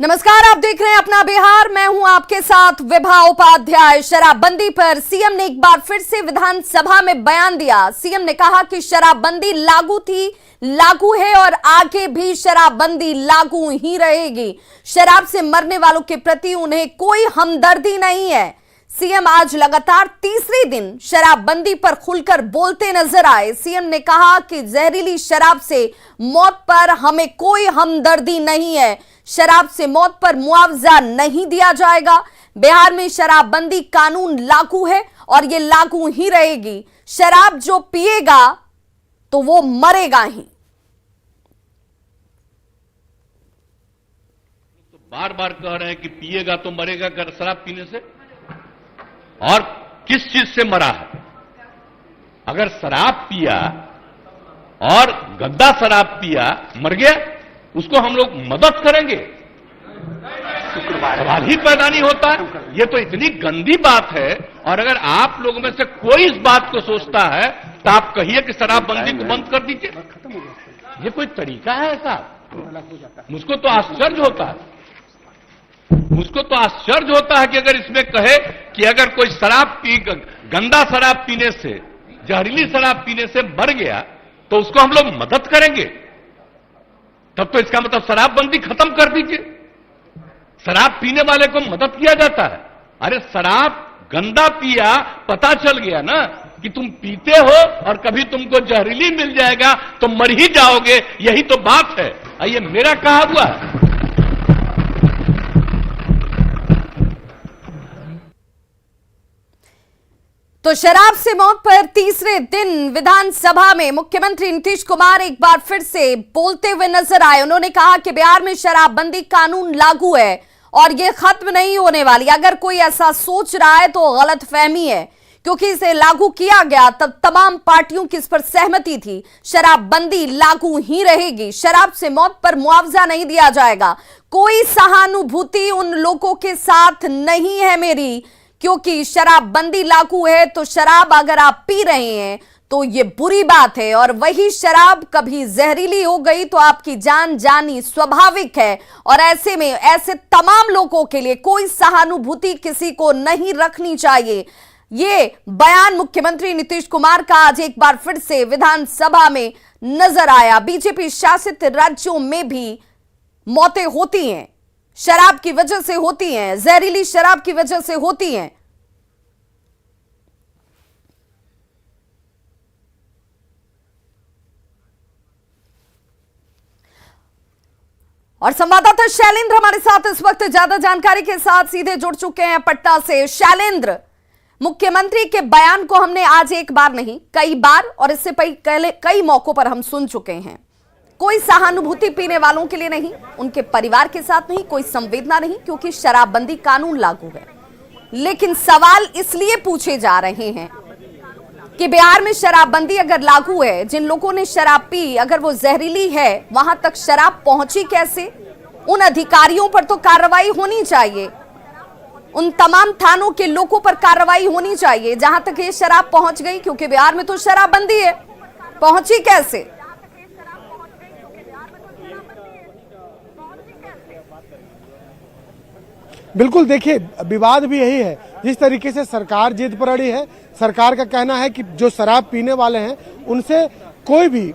नमस्कार, आप देख रहे हैं अपना बिहार। मैं हूं आपके साथ विभा उपाध्याय। शराबबंदी पर सीएम ने एक बार फिर से विधानसभा में बयान दिया। सीएम ने कहा कि शराबबंदी लागू थी, लागू है और आगे भी शराबबंदी लागू ही रहेगी। शराब से मरने वालों के प्रति उन्हें कोई हमदर्दी नहीं है। सीएम आज लगातार तीसरे दिन शराबबंदी पर खुलकर बोलते नजर आए। सीएम ने कहा कि जहरीली शराब से मौत पर हमें कोई हमदर्दी नहीं है। शराब से मौत पर मुआवजा नहीं दिया जाएगा। बिहार में शराबबंदी कानून लागू है और ये लागू ही रहेगी। शराब जो पिएगा तो वो मरेगा ही। तो बार बार कह रहे हैं कि पिएगा तो मरेगा शराब पीने से। और किस चीज से मरा है? अगर शराब पिया और गंदा शराब पिया मर गया, उसको हम लोग मदद करेंगे? सवाल ही पैदा नहीं होता। ये तो इतनी गंदी बात है। और अगर आप लोगों में से कोई इस बात को सोचता है तो आप कहिए कि शराबबंदी को बंद कर दीजिए। ये कोई तरीका है ऐसा? मुझको तो आश्चर्य होता है। मुझको तो आश्चर्य होता है कि अगर इसमें कहे कि अगर कोई गंदा शराब पीने से, जहरीली शराब पीने से मर गया तो उसको हम लोग मदद करेंगे, तब तो इसका मतलब शराबबंदी खत्म कर दीजिए। शराब पीने वाले को मदद किया जाता है। अरे शराब गंदा पिया, पता चल गया ना कि तुम पीते हो और कभी तुमको जहरीली मिल जाएगा तो मर ही जाओगे। यही तो बात है। ये मेरा कहा हुआ है। तो शराब से मौत पर तीसरे दिन विधानसभा में मुख्यमंत्री नीतीश कुमार एक बार फिर से बोलते हुए नजर आए। उन्होंने कहा कि बिहार में शराबबंदी कानून लागू है और यह खत्म नहीं होने वाली। अगर कोई ऐसा सोच रहा है तो गलतफहमी है, क्योंकि इसे लागू किया गया तब तमाम पार्टियों की इस पर सहमति थी। शराबबंदी लागू ही रहेगी। शराब से मौत पर मुआवजा नहीं दिया जाएगा। कोई सहानुभूति उन लोगों के साथ नहीं है मेरी, क्योंकि शराबबंदी लागू है। तो शराब अगर आप पी रहे हैं तो ये बुरी बात है, और वही शराब कभी जहरीली हो गई तो आपकी जान जानी स्वाभाविक है। और ऐसे में ऐसे तमाम लोगों के लिए कोई सहानुभूति किसी को नहीं रखनी चाहिए। ये बयान मुख्यमंत्री नीतीश कुमार का आज एक बार फिर से विधानसभा में नजर आया। बीजेपी शासित राज्यों में भी मौतें होती हैं, शराब की वजह से होती हैं, जहरीली शराब की वजह से होती हैं। और संवाददाता शैलेंद्र हमारे साथ इस वक्त ज्यादा जानकारी के साथ सीधे जुड़ चुके हैं पटना से। शैलेंद्र, मुख्यमंत्री के बयान को हमने आज एक बार नहीं कई बार और इससे पहले कई मौकों पर हम सुन चुके हैं। कोई सहानुभूति पीने वालों के लिए नहीं, उनके परिवार के साथ नहीं, कोई संवेदना नहीं, क्योंकि शराबबंदी कानून लागू है। लेकिन सवाल इसलिए पूछे जा रहे हैं कि बिहार में शराबबंदी अगर लागू है, जिन लोगों ने शराब पी अगर वो जहरीली है, वहां तक शराब पहुंची कैसे? उन अधिकारियों पर तो कार्रवाई होनी चाहिए। उन तमाम थानों के लोगों पर कार्रवाई होनी चाहिए जहां तक ये शराब पहुंच गई, क्योंकि बिहार में तो शराबबंदी है। पहुंची कैसे? बिल्कुल, देखिए विवाद भी यही है। जिस तरीके से सरकार जिद पर अड़ी है, सरकार का कहना है कि जो शराब पीने वाले हैं उनसे कोई भी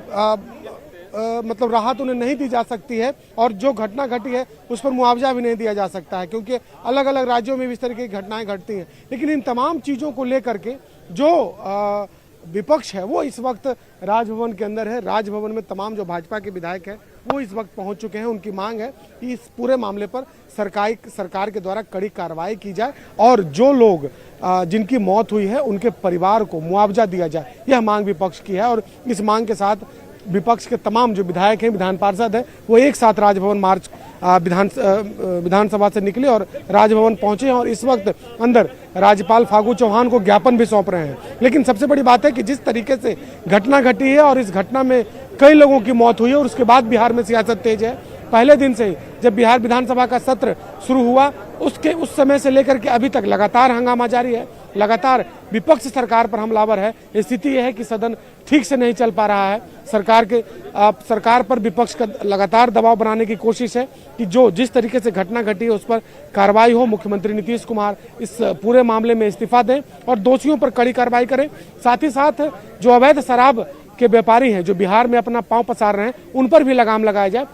मतलब राहत उन्हें नहीं दी जा सकती है, और जो घटना घटी है उस पर मुआवजा भी नहीं दिया जा सकता है, क्योंकि अलग अलग राज्यों में भी इस तरह की घटनाएं घटती हैं। लेकिन इन तमाम चीज़ों को लेकर के जो विपक्ष है वो इस वक्त राजभवन के अंदर है। राजभवन में तमाम जो भाजपा के विधायक हैं वो इस वक्त पहुंच चुके हैं। उनकी मांग है कि इस पूरे मामले पर सरकार के द्वारा कड़ी कार्रवाई की जाए और जो लोग जिनकी मौत हुई है उनके परिवार को मुआवजा दिया जाए। यह मांग विपक्ष की है, और इस मांग के साथ विपक्ष के तमाम जो विधायक हैं, विधान पार्षद हैं, वो एक साथ राजभवन मार्च विधानसभा से निकले और राजभवन पहुंचे हैं, और इस वक्त अंदर राज्यपाल फागू चौहान को ज्ञापन भी सौंप रहे हैं। लेकिन सबसे बड़ी बात है कि जिस तरीके से घटना घटी है और इस घटना में कई लोगों की मौत हुई है, और उसके बाद बिहार में सियासत तेज है। पहले दिन से जब बिहार विधानसभा का सत्र शुरू हुआ उस समय से लेकर के अभी तक लगातार हंगामा जारी है। लगातार विपक्ष सरकार पर हमलावर है। स्थिति यह है कि सदन ठीक से नहीं चल पा रहा है। सरकार पर विपक्ष का लगातार दबाव बनाने की कोशिश है कि जो जिस तरीके से घटना घटी है उस पर कार्रवाई हो। मुख्यमंत्री नीतीश कुमार इस पूरे मामले में इस्तीफा दें और दोषियों पर कड़ी कार्रवाई करें। साथ ही साथ जो अवैध शराब के व्यापारी हैं, जो बिहार में अपना पांव पसार रहे हैं, उन पर भी लगाम लगाया जाए।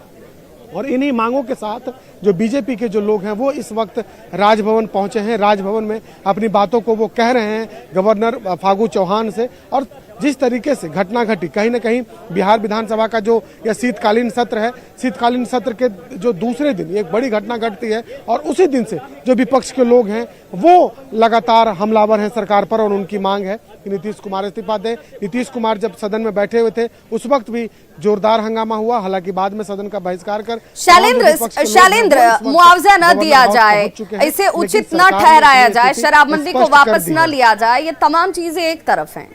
और इन्हीं मांगों के साथ जो बीजेपी के जो लोग हैं वो इस वक्त राजभवन पहुंचे हैं। राजभवन में अपनी बातों को वो कह रहे हैं गवर्नर फागू चौहान से। और जिस तरीके से घटना घटी, कहीं ना कहीं बिहार विधानसभा का जो यह शीतकालीन सत्र है, शीतकालीन सत्र के जो दूसरे दिन एक बड़ी घटना घटती है और उसी दिन से जो विपक्ष के लोग हैं वो लगातार हमलावर हैं सरकार पर और उनकी मांग है कि नीतीश कुमार इस्तीफा दें। नीतीश कुमार जब सदन में बैठे हुए थे उस वक्त भी जोरदार हंगामा हुआ, हालांकि बाद में सदन का बहिष्कार कर शैलेंद्र मुआवजा न दिया जाए, इसे उचित न ठहराया जाए, शराबबंदी को वापस न लिया जाए, ये तमाम चीजें एक तरफ हैं।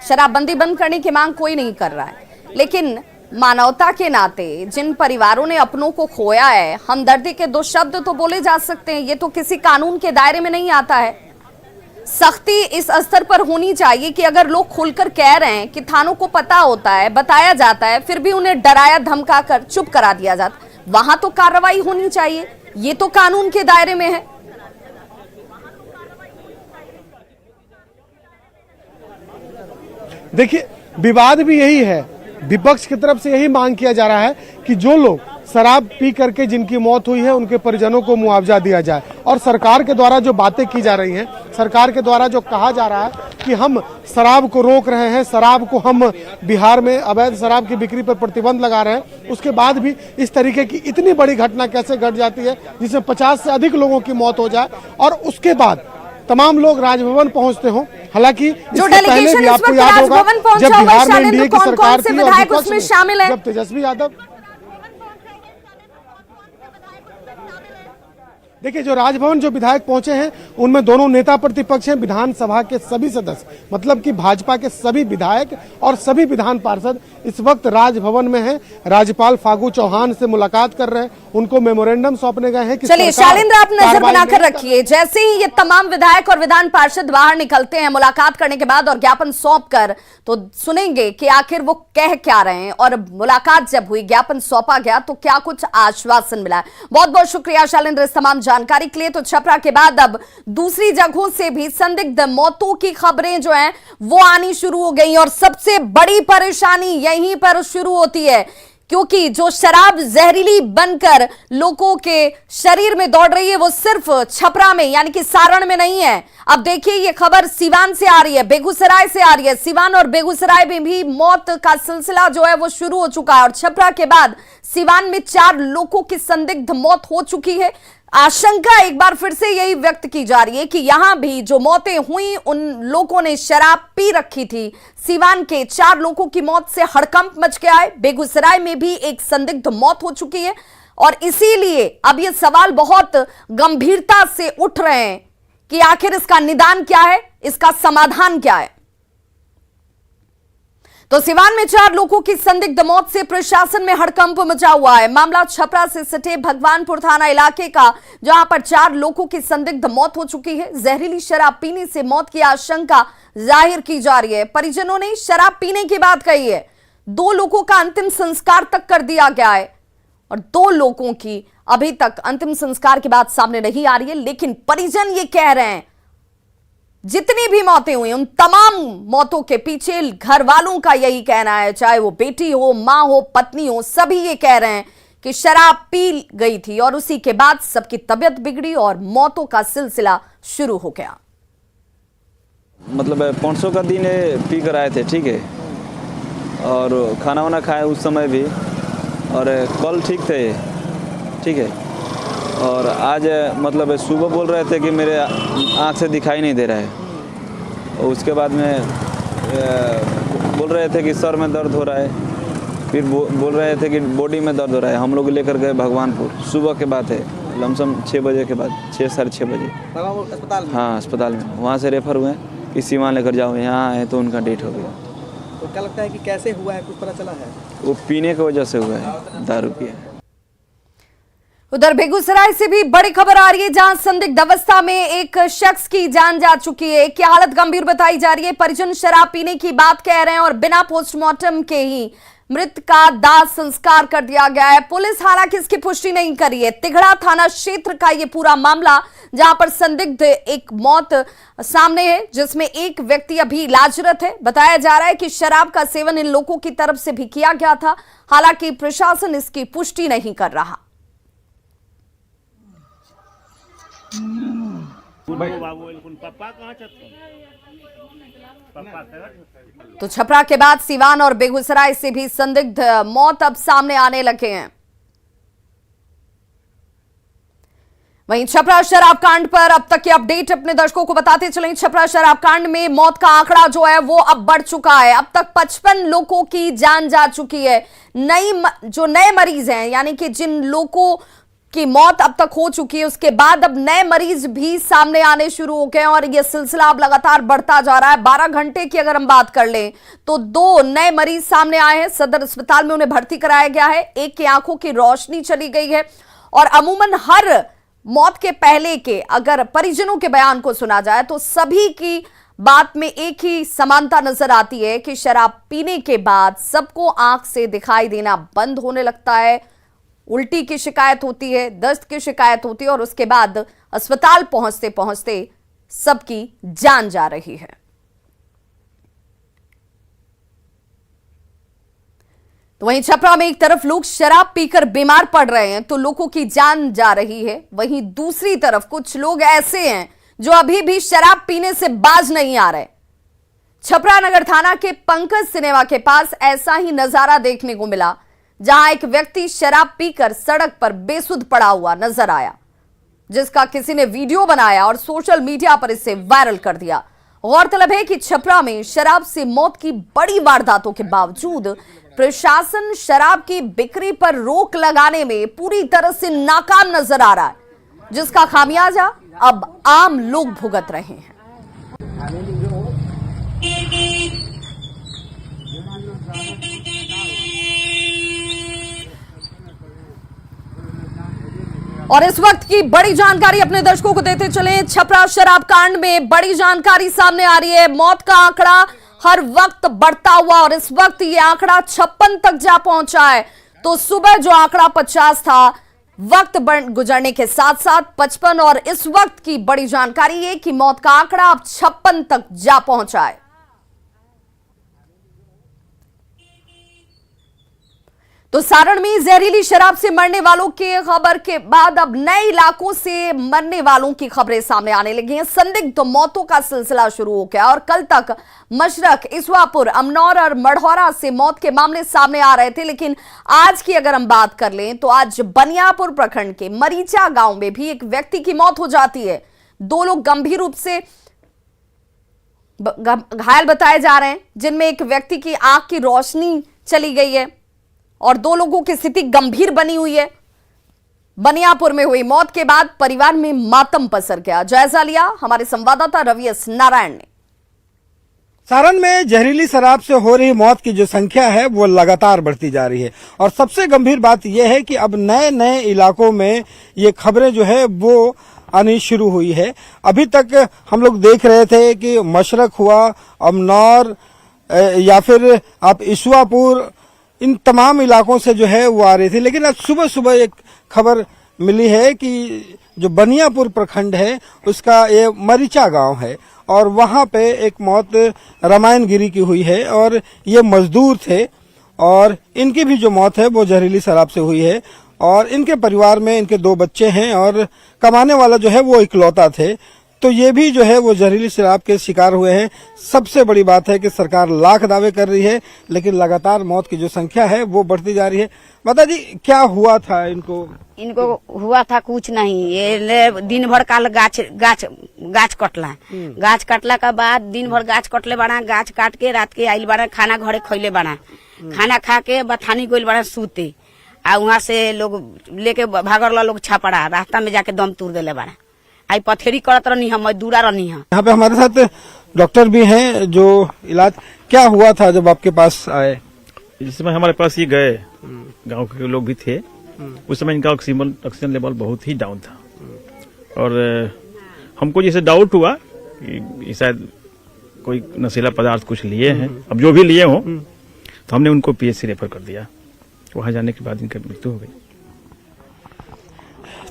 शराबबंदी बंद करने की मांग कोई नहीं कर रहा है, लेकिन मानवता के नाते जिन परिवारों ने अपनों को खोया है, हमदर्दी के दो शब्द तो बोले जा सकते हैं। ये तो किसी कानून के दायरे में नहीं आता है। सख्ती इस स्तर पर होनी चाहिए कि अगर लोग खुलकर कह रहे हैं कि थानों को पता होता है, बताया जाता है, फिर भी उन्हें डराया धमका कर चुप करा दिया जाता, वहां तो कार्रवाई होनी चाहिए। ये तो कानून के दायरे में है। देखिए, विवाद भी यही है, विपक्ष की तरफ से यही मांग किया जा रहा है कि जो लोग शराब पी करके जिनकी मौत हुई है उनके परिजनों को मुआवजा दिया जाए। और सरकार के द्वारा जो बातें की जा रही हैं, सरकार के द्वारा जो कहा जा रहा है कि हम शराब को रोक रहे हैं, शराब को हम बिहार में अवैध शराब की बिक्री पर प्रतिबंध लगा रहे हैं, उसके बाद भी इस तरीके की इतनी बड़ी घटना कैसे घट जाती है जिसमें 50 से अधिक लोगों की मौत हो जाए और उसके बाद तमाम लोग राजभवन पहुंचते हो। हालांकि जो डेलीगेशन इस वक्त राजभवन पहुंचा हुआ है, शैलेंद्र, कौन-कौन से विधायक उसमें शामिल हैं? जब तेजस्वी यादव, देखिए, जो राजभवन जो विधायक पहुंचे हैं उनमें दोनों नेता प्रतिपक्ष हैं, विधानसभा के सभी सदस्य, मतलब कि भाजपा के सभी विधायक और सभी विधान पार्षद इस वक्त राजभवन में हैं। राज्यपाल फागू चौहान से मुलाकात कर रहे हैं, उनको मेमोरेंडम सौंपने गए हैं कि चलिए शैलेंद्र, आप नजर बनाकर रखिए। जैसे ही ये तमाम विधायक और विधान पार्षद बाहर निकलते हैं मुलाकात करने के बाद और ज्ञापन सौंप कर, तो सुनेंगे कि आखिर वो कह क्या रहे हैं। और मुलाकात जब हुई, ज्ञापन सौंपा गया, तो क्या कुछ आश्वासन मिला। बहुत बहुत शुक्रिया शैलेंद्र इस तमाम जानकारी के लिए। तो छपरा के बाद अब दूसरी जगहों से भी संदिग्ध मौतों की खबरें जो हैं वो आनी शुरू हो गई और सबसे बड़ी परेशानी यहीं पर शुरू होती है, क्योंकि जो शराब जहरीली बनकर लोगों के शरीर में दौड़ रही है वो सिर्फ छपरा में यानी कि सारण में नहीं है। अब देखिए, ये खबर सीवान से आ रही है, बेगूसराय से आ रही है। सीवान और बेगूसराय में भी मौत का सिलसिला जो है वो शुरू हो चुका है और छपरा के बाद सीवान में 4 लोगों की संदिग्ध मौत हो चुकी है। आशंका एक बार फिर से यही व्यक्त की जा रही है कि यहां भी जो मौतें हुई उन लोगों ने शराब पी रखी थी। सीवान के 4 लोगों की मौत से हड़कंप मच गया है। बेगूसराय में भी एक संदिग्ध मौत हो चुकी है और इसीलिए अब ये सवाल बहुत गंभीरता से उठ रहे हैं कि आखिर इसका निदान क्या है, इसका समाधान क्या है। तो सीवान में 4 लोगों की संदिग्ध मौत से प्रशासन में हड़कंप मचा हुआ है। मामला छपरा से सटे भगवानपुर थाना इलाके का, जहां पर 4 लोगों की संदिग्ध मौत हो चुकी है। जहरीली शराब पीने से मौत की आशंका जाहिर की जा रही है। परिजनों ने शराब पीने की बात कही है। 2 लोगों का अंतिम संस्कार तक कर दिया गया है और 2 लोगों की अभी तक अंतिम संस्कार की बात सामने नहीं आ रही है, लेकिन परिजन ये कह रहे हैं जितनी भी मौतें हुई उन तमाम मौतों के पीछे घर वालों का यही कहना है, चाहे वो बेटी हो, मां हो, पत्नी हो, सभी ये कह रहे हैं कि शराब पी गई थी और उसी के बाद सबकी तबीयत बिगड़ी और मौतों का सिलसिला शुरू हो गया। मतलब 500 का दिन पी कर आए थे, ठीक है, और खाना वाना खाए उस समय भी, और कल ठीक थे, ठीक है, और आज मतलब सुबह बोल रहे थे कि मेरे आँख से दिखाई नहीं दे रहा है। और उसके बाद में बोल रहे थे कि सर में दर्द हो रहा है, फिर बोल रहे थे कि बॉडी में दर्द हो रहा है। हम लोग लेकर गए भगवानपुर, सुबह के बात है, लमसम 6 बजे के बाद, 6 साढ़े 6 बजे अस्पताल में। हाँ, अस्पताल में। वहाँ से रेफर हुए कि सीवान लेकर जाओ। यहाँ आए तो उनका डेथ हो गया। तो क्या लगता है कि कैसे हुआ है, कुछ पता चला है? वो पीने की वजह से हुआ है, दारू पिया। उधर बेगूसराय से भी बड़ी खबर आ रही है, जहां संदिग्ध अवस्था में एक शख्स की जान जा चुकी है। की हालत गंभीर बताई जा रही है। परिजन शराब पीने की बात कह रहे हैं और बिना पोस्टमार्टम के ही मृत का दाह संस्कार कर दिया गया है। पुलिस हालांकि इसकी पुष्टि नहीं करी है। तिघड़ा थाना क्षेत्र का ये पूरा मामला, जहां पर संदिग्ध एक मौत सामने है, जिसमें एक व्यक्ति अभी इलाजरत है। बताया जा रहा है कि शराब का सेवन इन लोगों की तरफ से भी किया गया था। हालांकि प्रशासन इसकी पुष्टि नहीं कर रहा। तो छपरा के बाद सिवान और बेगूसराय से भी संदिग्ध मौत अब सामने आने लगे हैं। वहीं छपरा शराब कांड पर अब तक की अपडेट अपने दर्शकों को बताते चलें। छपरा शराब कांड में मौत का आंकड़ा जो है वो अब बढ़ चुका है। अब तक 55 लोगों की जान जा चुकी है। जो नए मरीज हैं, यानी कि जिन लोगों की मौत अब तक हो चुकी है, उसके बाद अब नए मरीज भी सामने आने शुरू हो गए और यह सिलसिला अब लगातार बढ़ता जा रहा है। 12 घंटे की अगर हम बात कर लें तो 2 नए मरीज सामने आए हैं। सदर अस्पताल में उन्हें भर्ती कराया गया है। एक की आंखों की रोशनी चली गई है। और अमूमन हर मौत के पहले के अगर परिजनों के बयान को सुना जाए तो सभी की बात में एक ही समानता नजर आती है कि शराब पीने के बाद सबको आंख से दिखाई देना बंद होने लगता है, उल्टी की शिकायत होती है, दस्त की शिकायत होती है और उसके बाद अस्पताल पहुंचते पहुंचते सबकी जान जा रही है। तो वहीं छपरा में एक तरफ लोग शराब पीकर बीमार पड़ रहे हैं तो लोगों की जान जा रही है, वहीं दूसरी तरफ कुछ लोग ऐसे हैं जो अभी भी शराब पीने से बाज नहीं आ रहे। छपरा नगर थाना के पंकज सिनेमा के पास ऐसा ही नजारा देखने को मिला, जहां एक व्यक्ति शराब पीकर सड़क पर बेसुध पड़ा हुआ नजर आया, जिसका किसी ने वीडियो बनाया और सोशल मीडिया पर इसे वायरल कर दिया। गौरतलब है कि छपरा में शराब से मौत की बड़ी वारदातों के बावजूद प्रशासन शराब की बिक्री पर रोक लगाने में पूरी तरह से नाकाम नजर आ रहा है, जिसका खामियाजा अब आम लोग भुगत रहे हैं। और इस वक्त की बड़ी जानकारी अपने दर्शकों को देते चले। छपरा शराब कांड में बड़ी जानकारी सामने आ रही है। मौत का आंकड़ा हर वक्त बढ़ता हुआ और इस वक्त ये आंकड़ा 56 तक जा पहुंचा है। तो सुबह जो आंकड़ा 50 था, वक्त गुजरने के साथ साथ 55 और इस वक्त की बड़ी जानकारी है कि मौत का आंकड़ा अब 56 तक जा पहुंचा है। तो सारण में जहरीली शराब से मरने वालों की खबर के बाद अब नए इलाकों से मरने वालों की खबरें सामने आने लगी हैं। संदिग्ध मौतों का सिलसिला शुरू हो गया और कल तक मशरक, इस्वापुर, अमनौर और मढ़ौरा से मौत के मामले सामने आ रहे थे, लेकिन आज की अगर हम बात कर लें तो आज बनियापुर प्रखंड के मरीचा गांव में भी एक व्यक्ति की मौत हो जाती है। 2 लोग गंभीर रूप से घायल बताए जा रहे हैं, जिनमें एक व्यक्ति की आंख की रोशनी चली गई है और 2 लोगों की स्थिति गंभीर बनी हुई है। बनियापुर में हुई मौत के बाद परिवार में मातम पसर गया। जायजा लिया हमारे संवाददाता रवि एस नारायण ने। सारण में जहरीली शराब से हो रही मौत की जो संख्या है वो लगातार बढ़ती जा रही है और सबसे गंभीर बात यह है कि अब नए नए इलाकों में ये खबरें जो है वो आनी शुरू हुई है। अभी तक हम लोग देख रहे थे कि मशरक हुआ, अमनौर या फिर आप इस्वापुर, इन तमाम इलाकों से जो है वो आ रही थी, लेकिन आज सुबह सुबह एक खबर मिली है कि जो बनियापुर प्रखंड है उसका ये मरीचा गांव है और वहां पे एक मौत रामायणगिरी की हुई है और ये मजदूर थे और इनकी भी जो मौत है वो जहरीली शराब से हुई है और इनके परिवार में इनके 2 बच्चे हैं और कमाने वाला जो है वो इकलौता थे, तो ये भी जो है वो जहरीली शराब के शिकार हुए हैं। सबसे बड़ी बात है कि सरकार लाख दावे कर रही है, लेकिन लगातार मौत की जो संख्या है वो बढ़ती जा रही है। माता जी, क्या हुआ था इनको? हुआ था कुछ नहीं, ये दिन भर काल गाछ कटला। गाछ कटला के बाद दिन भर गाछ कटले बना, गाछ काट के रात के आइल बना, खाना घरे खैले बना, खाना खा के बथानी गोइल बना सूते, आ वहाँ से लोग लेके भागल लोग छापड़ा, रास्ता में जाके दम तोड़ देले बना। आई पथेरी करत रहनी हम, मजदूरा रहनी हम। यहाँ पे हमारे साथ डॉक्टर भी हैं जो इलाज, क्या हुआ था जब आपके पास आए? जिस समय हमारे पास ये गए, गांव के लोग भी थे, उस समय इनका ऑक्सीजन लेवल बहुत ही डाउन था और हमको जैसे डाउट हुआ कि शायद कोई नशीला पदार्थ कुछ लिए हैं, अब जो भी लिए हों, तो हमने उनको पीएचसी रेफर कर दिया। वहां जाने के बाद इनकी मृत्यु हो गई।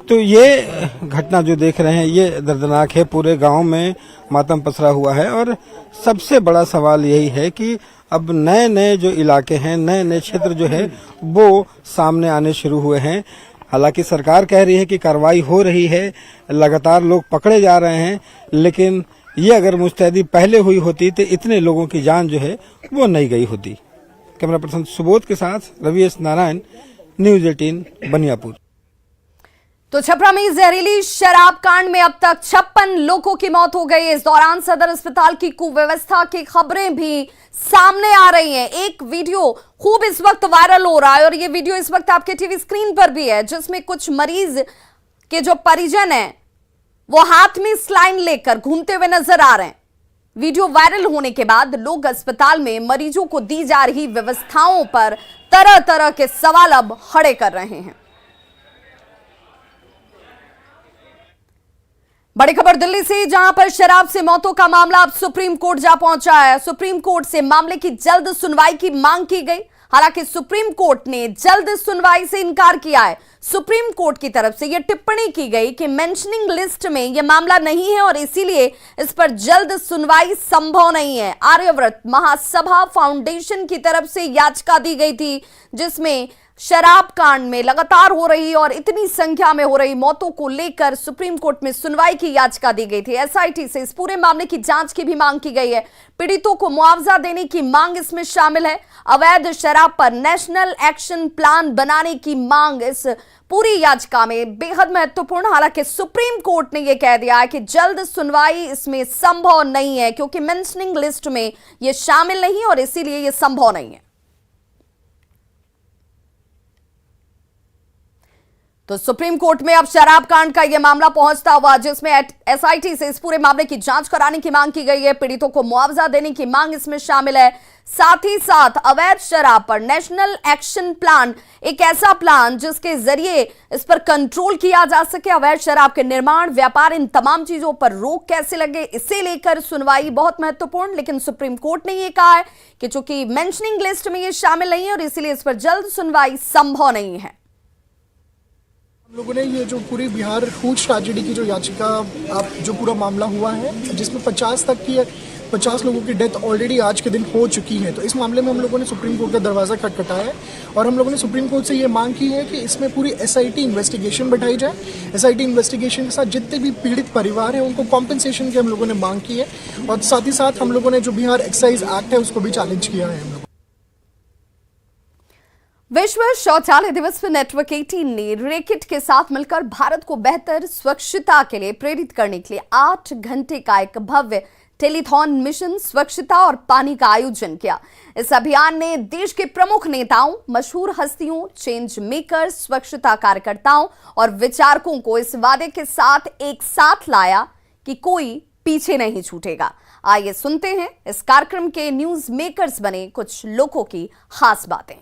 तो ये घटना जो देख रहे हैं ये दर्दनाक है, पूरे गांव में मातम पसरा हुआ है और सबसे बड़ा सवाल यही है कि अब नए नए जो इलाके हैं, नए नए क्षेत्र जो है वो सामने आने शुरू हुए हैं। हालांकि सरकार कह रही है कि कार्रवाई हो रही है, लगातार लोग पकड़े जा रहे हैं, लेकिन ये अगर मुस्तैदी पहले हुई होती तो इतने लोगों की जान जो है वो नहीं गई होती। कैमरा पर्सन सुबोध के साथ रवि एस नारायण, न्यूज 18 बनियापुर। तो छपरा में जहरीली शराब कांड में अब तक 56 लोगों की मौत हो गई। इस दौरान सदर अस्पताल की कुव्यवस्था की खबरें भी सामने आ रही हैं। एक वीडियो खूब इस वक्त वायरल हो रहा है और ये वीडियो इस वक्त आपके टीवी स्क्रीन पर भी है, जिसमें कुछ मरीज के जो परिजन हैं वो हाथ में स्लाइन लेकर घूमते हुए नजर आ रहे हैं। वीडियो वायरल होने के बाद लोग अस्पताल में मरीजों को दी जा रही व्यवस्थाओं पर तरह तरह के सवाल अब खड़े कर रहे हैं। बड़ी खबर दिल्ली से, जहां पर शराब से मौतों का मामला अब सुप्रीम कोर्ट जा पहुंचा है। सुप्रीम कोर्ट से मामले की जल्द सुनवाई की मांग की गई। हालांकि सुप्रीम कोर्ट ने जल्द सुनवाई से इनकार किया है। सुप्रीम कोर्ट की तरफ से यह टिप्पणी की गई कि मेंशनिंग लिस्ट में यह मामला नहीं है और इसीलिए इस पर जल्द सुनवाई संभव नहीं है। आर्यव्रत महासभा फाउंडेशन की तरफ से याचिका दी गई थी, जिसमें शराब कांड में लगातार हो रही और इतनी संख्या में हो रही मौतों को लेकर सुप्रीम कोर्ट में सुनवाई की याचिका दी गई थी। एसआईटी से इस पूरे मामले की जांच की भी मांग की गई है। पीड़ितों को मुआवजा देने की मांग इसमें शामिल है। अवैध शराब पर नेशनल एक्शन प्लान बनाने की मांग इस पूरी याचिका में बेहद महत्वपूर्ण। हालांकि सुप्रीम कोर्ट ने यह कह दिया है कि जल्द सुनवाई इसमें संभव नहीं है, क्योंकि मेंशनिंग लिस्ट में यह शामिल नहीं और इसीलिए यह संभव नहीं है। तो सुप्रीम कोर्ट में अब शराब कांड का यह मामला पहुंचता हुआ, जिसमें एसआईटी से इस पूरे मामले की जांच कराने की मांग की गई है। पीड़ितों को मुआवजा देने की मांग इसमें शामिल है। साथ ही साथ अवैध शराब पर नेशनल एक्शन प्लान, एक ऐसा प्लान जिसके जरिए इस पर कंट्रोल किया जा सके। अवैध शराब के निर्माण, व्यापार, इन तमाम चीजों पर रोक कैसे लगे, इसे लेकर सुनवाई बहुत महत्वपूर्ण। लेकिन सुप्रीम कोर्ट ने यह कहा है कि चूंकि मेंशनिंग लिस्ट में यह शामिल नहीं है और इसीलिए इस पर जल्द सुनवाई संभव नहीं है। हम लोगों ने ये जो पूरी बिहार फूड ट्रेजेडी की जो याचिका, अब जो पूरा मामला हुआ है, जिसमें 50 लोगों की डेथ ऑलरेडी आज के दिन हो चुकी है, तो इस मामले में हम लोगों ने सुप्रीम कोर्ट का दरवाज़ा खटखटाया है और हम लोगों ने सुप्रीम कोर्ट से ये मांग की है कि इसमें पूरी एसआईटी इन्वेस्टिगेशन बैठाई जाए। एसआईटी इन्वेस्टिगेशन के साथ जितने भी पीड़ित परिवार हैं उनको कॉम्पेंसेशन की हम लोगों ने मांग की है और साथ ही साथ हम लोगों ने जो बिहार एक्साइज एक्ट है उसको भी चैलेंज किया है। हम लोग विश्व शौचालय दिवस पर नेटवर्क 18 ने रेकिट के साथ मिलकर भारत को बेहतर स्वच्छता के लिए प्रेरित करने के लिए 8 घंटे का एक भव्य टेलीथॉन मिशन स्वच्छता और पानी का आयोजन किया। इस अभियान ने देश के प्रमुख नेताओं, मशहूर हस्तियों, चेंज मेकर, स्वच्छता कार्यकर्ताओं और विचारकों को इस वादे के साथ एक साथ लाया कि कोई पीछे नहीं छूटेगा। आइए सुनते हैं इस कार्यक्रम के न्यूज मेकर्स बने कुछ लोगों की खास बातें।